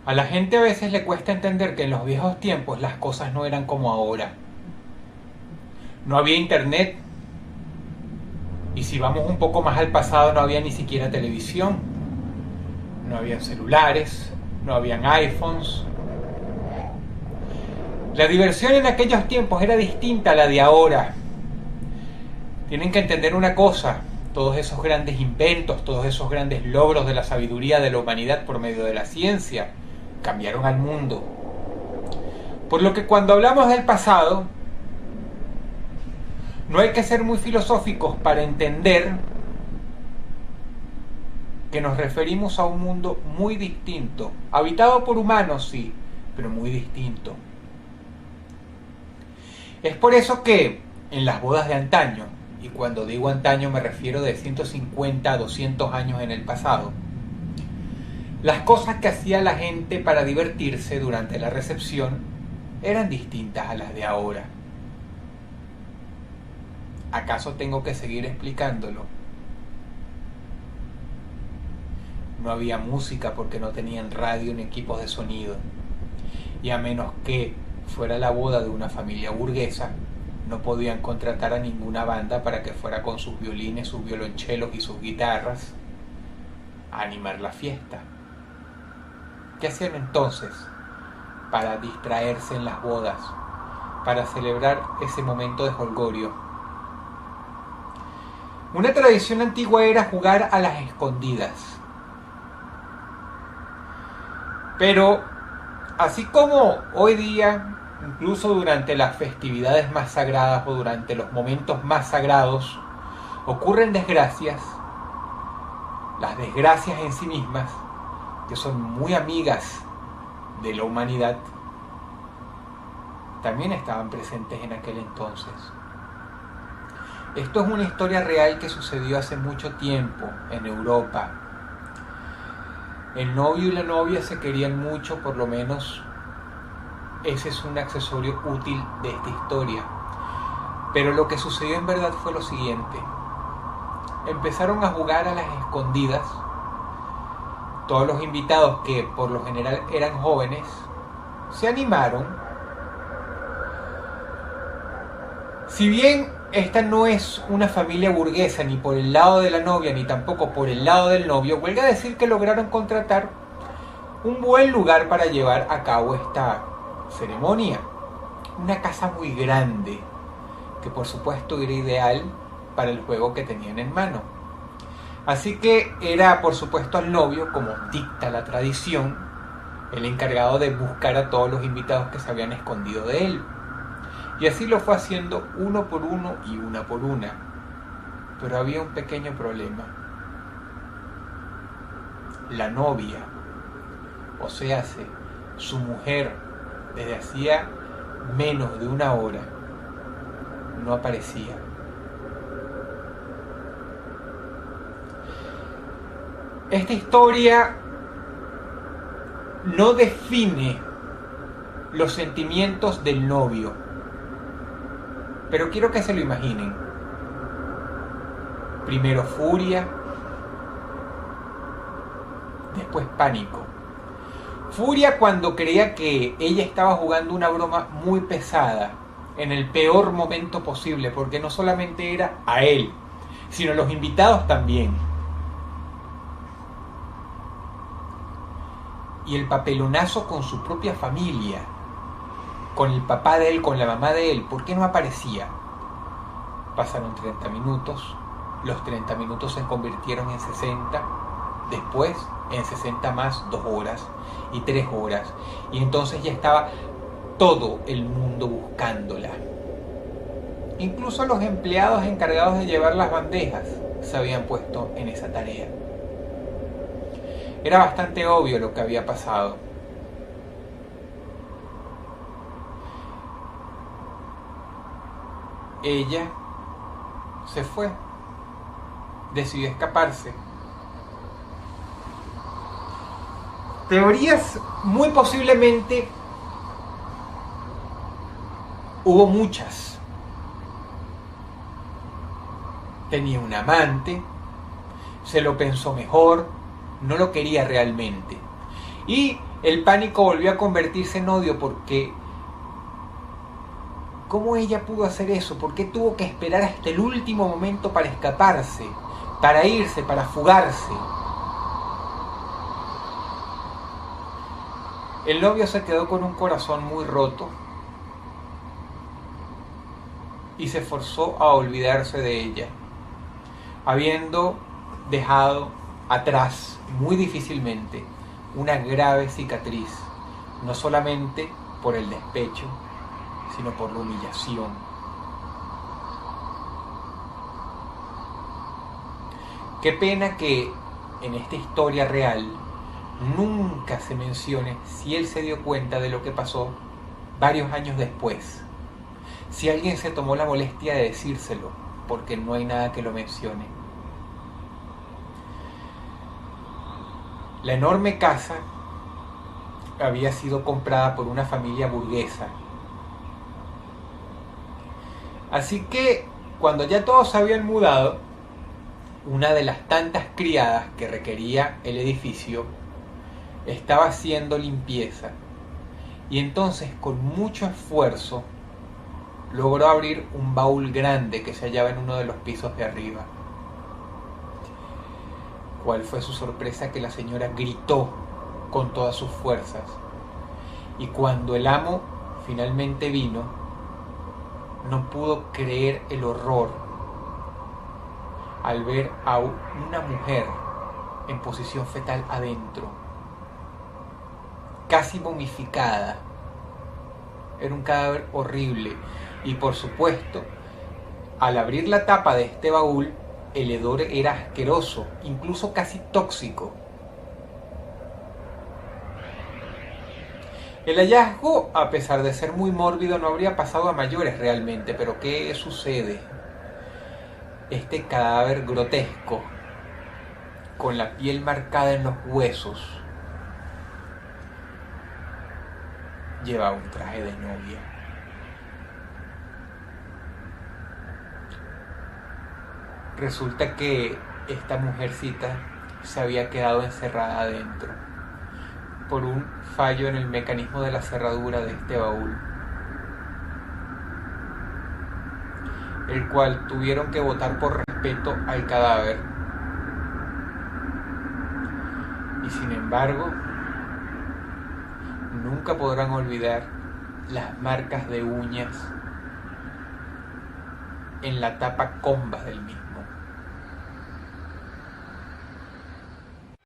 A la gente a veces le cuesta entender que en los viejos tiempos las cosas no eran como ahora. No había internet, y si vamos un poco más al pasado no había ni siquiera televisión, no habían celulares, no habían iPhones. La diversión en aquellos tiempos era distinta a la de ahora. Tienen que entender una cosa: todos esos grandes inventos, todos esos grandes logros de la sabiduría de la humanidad por medio de la ciencia, cambiaron al mundo. Por lo que cuando hablamos del pasado, no hay que ser muy filosóficos para entender que nos referimos a un mundo muy distinto, habitado por humanos, sí, pero muy distinto. Es por eso que en las bodas de antaño, y cuando digo antaño me refiero de 150 a 200 años en el pasado, las cosas que hacía la gente para divertirse durante la recepción eran distintas a las de ahora. ¿Acaso tengo que seguir explicándolo? No había música porque no tenían radio ni equipos de sonido. Y a menos que fuera la boda de una familia burguesa, no podían contratar a ninguna banda para que fuera con sus violines, sus violonchelos y sus guitarras a animar la fiesta. ¿Qué hacían entonces para distraerse en las bodas, para celebrar ese momento de jolgorio? Una tradición antigua era jugar a las escondidas. Pero así como hoy día, incluso durante las festividades más sagradas o durante los momentos más sagrados, ocurren desgracias, las desgracias en sí mismas, que son muy amigas de la humanidad, también estaban presentes en aquel entonces. Esto es una historia real que sucedió hace mucho tiempo en Europa. El novio y la novia se querían mucho, por lo menos ese es un accesorio útil de esta historia. Pero lo que sucedió en verdad fue lo siguiente. Empezaron a jugar a las escondidas. Todos los invitados, que por lo general eran jóvenes, se animaron. Si bien esta no es una familia burguesa ni por el lado de la novia ni tampoco por el lado del novio, huelga decir que lograron contratar un buen lugar para llevar a cabo esta ceremonia. Una casa muy grande, que por supuesto era ideal para el juego que tenían en mano. Así que era por supuesto al novio, como dicta la tradición, el encargado de buscar a todos los invitados que se habían escondido de él. Y así lo fue haciendo uno por uno y una por una. Pero había un pequeño problema. La novia, o sea, su mujer, desde hacía menos de una hora, no aparecía. Esta historia no define los sentimientos del novio, pero quiero que se lo imaginen. Primero furia, después pánico. Furia cuando creía que ella estaba jugando una broma muy pesada, en el peor momento posible, porque no solamente era a él, sino a los invitados también. Y el papelonazo con su propia familia, con el papá de él, con la mamá de él. ¿Por qué no aparecía? Pasaron 30 minutos, los 30 minutos se convirtieron en 60, después en 60 más 2 horas y 3 horas, y entonces ya estaba todo el mundo buscándola. Incluso los empleados encargados de llevar las bandejas se habían puesto en esa tarea. Era bastante obvio lo que había pasado. Ella se fue, decidió escaparse. Teorías muy posiblemente hubo muchas. Tenía un amante, se lo pensó mejor, no lo quería realmente. Y El pánico volvió a convertirse en odio porque ¿cómo ella pudo hacer eso? ¿Por qué tuvo que esperar hasta el último momento para escaparse, para irse, para fugarse? El novio se quedó con un corazón muy roto y se forzó a olvidarse de ella, habiendo dejado atrás muy difícilmente una grave cicatriz, no solamente por el despecho, sino por la humillación. Qué pena que en esta historia real nunca se mencione si él se dio cuenta de lo que pasó varios años después. Si alguien se tomó la molestia de decírselo, porque no hay nada que lo mencione. La enorme casa había sido comprada por una familia burguesa. Así que cuando ya todos se habían mudado, una de las tantas criadas que requería el edificio estaba haciendo limpieza y entonces con mucho esfuerzo logró abrir un baúl grande que se hallaba en uno de los pisos de arriba. ¿Cuál fue su sorpresa? Que la señora gritó con todas sus fuerzas, y cuando el amo finalmente vino, no pudo creer el horror al ver a una mujer en posición fetal adentro, casi momificada. Era un cadáver horrible y, por supuesto, al abrir la tapa de este baúl, el hedor era asqueroso, incluso casi tóxico. El hallazgo, a pesar de ser muy mórbido, no habría pasado a mayores realmente, pero ¿qué sucede? Este cadáver grotesco, con la piel marcada en los huesos, lleva un traje de novia. Resulta que esta mujercita se había quedado encerrada adentro por un fallo en el mecanismo de la cerradura de este baúl, el cual tuvieron que botar por respeto al cadáver. Y sin embargo, nunca podrán olvidar las marcas de uñas en la tapa comba del mismo.